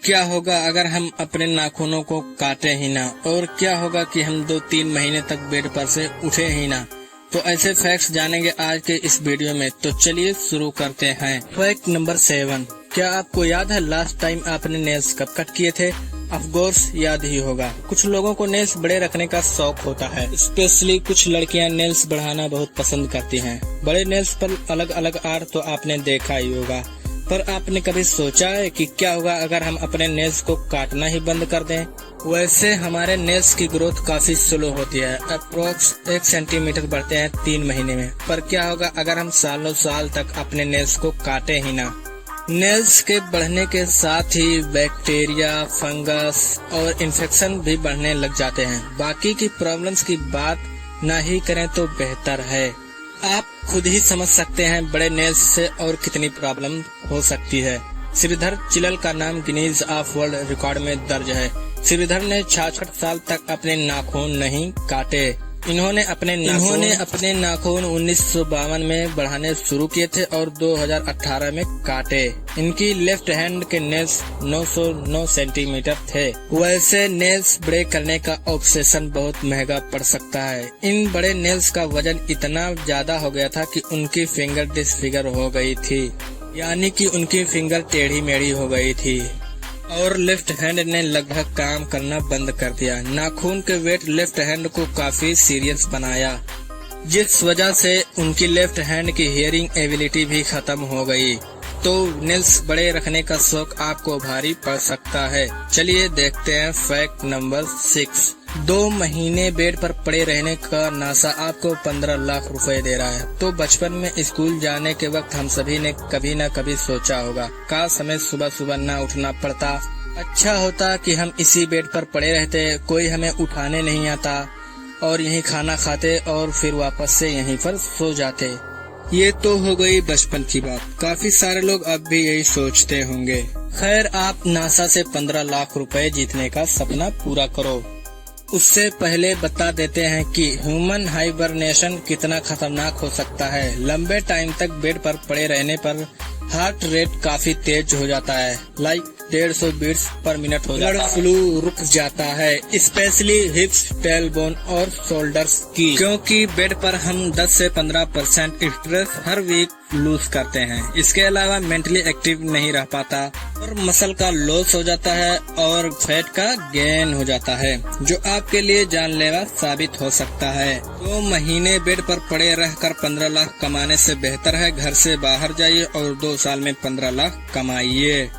क्या होगा अगर हम अपने नाखूनों को काटे ही ना, और क्या होगा कि हम 2-3 महीने तक बेड पर से उठे ही ना। तो ऐसे फैक्ट्स जानेंगे आज के इस वीडियो में। तो चलिए शुरू करते हैं। फैक्ट नंबर 7, क्या आपको याद है लास्ट टाइम आपने नेल्स कब कट किए थे? ऑफ कोर्स याद ही होगा। कुछ लोगों को नेल्स बड़े रखने का शौक होता है, स्पेशली कुछ लड़कियां नेल्स बढ़ाना बहुत पसंद करती हैं। बड़े नेल्स पर अलग अलग आर्ट तो आपने देखा ही होगा, पर आपने कभी सोचा है कि क्या होगा अगर हम अपने नेल्स को काटना ही बंद कर दें? वैसे हमारे नेल्स की ग्रोथ काफी स्लो होती है, अप्रोक्स 1 सेंटीमीटर बढ़ते हैं 3 महीने में। पर क्या होगा अगर हम सालों साल तक अपने नेल्स को काटे ही ना? नेल्स के बढ़ने के साथ ही बैक्टीरिया, फंगस और इन्फेक्शन भी बढ़ने लग जाते हैं। बाकी की प्रॉब्लम्स की बात ना ही करें तो बेहतर है। आप खुद ही समझ सकते हैं बड़े नेल्स से और कितनी प्रॉब्लम हो सकती है। श्रीधर चिलल का नाम गिनीज ऑफ वर्ल्ड रिकॉर्ड में दर्ज है। श्रीधर ने 66 साल तक अपने नाखून नहीं काटे। इन्होंने अपने नाखून 1952 में बढ़ाने शुरू किए थे और 2018 में काटे। इनकी लेफ्ट हैंड के नेल्स 909 सेंटीमीटर थे। वैसे नेल्स बड़े करने का ऑब्सेशन बहुत महंगा पड़ सकता है। इन बड़े नेल्स का वजन इतना ज्यादा हो गया था कि उनकी फिंगर डिसफिगर हो गई थी, यानी कि उनकी फिंगर टेढ़ी मेढ़ी हो गई थी और लेफ्ट हैंड ने लगभग काम करना बंद कर दिया। नाखून के वेट लेफ्ट हैंड को काफी सीरियस बनाया, जिस वजह से उनकी लेफ्ट हैंड की हियरिंग एबिलिटी भी खत्म हो गई। तो नेल्स बड़े रखने का शौक आपको भारी पड़ सकता है। चलिए देखते हैं फैक्ट नंबर 6। 2 महीने बेड पर पड़े रहने का नासा आपको 15 लाख रुपए दे रहा है। तो बचपन में स्कूल जाने के वक्त हम सभी ने कभी न कभी सोचा होगा, काश हमें सुबह सुबह न उठना पड़ता। अच्छा होता कि हम इसी बेड पर पड़े रहते, कोई हमें उठाने नहीं आता और यहीं खाना खाते और फिर वापस से यहीं पर सो जाते। ये तो हो गई बचपन की बात। काफी सारे लोग अब भी यही सोचते होंगे। खैर, आप नासा से 15 लाख रुपए जीतने का सपना पूरा करो। उससे पहले बता देते हैं कि ह्यूमन हाइबरनेशन कितना खतरनाक हो सकता है। लंबे टाइम तक बेड पर पड़े रहने पर हार्ट रेट काफी तेज हो जाता है, लाइक 150 बीट्स पर मिनट हो जाता है। ब्लड फ्लू रुक जाता है, स्पेशली हिप्स, टेलबोन और शोल्डर्स की, क्योंकि बेड पर हम 10 से 15% स्ट्रेस हर वीक लूज करते हैं। इसके अलावा मेंटली एक्टिव नहीं रह पाता और मसल का लॉस हो जाता है और फैट का गेन हो जाता है, जो आपके लिए जानलेवा साबित हो सकता है। 2 महीने बेड पर पड़े रहकर 15 लाख कमाने से बेहतर है घर से बाहर जाइए और 2 साल में 15 लाख कमाइए।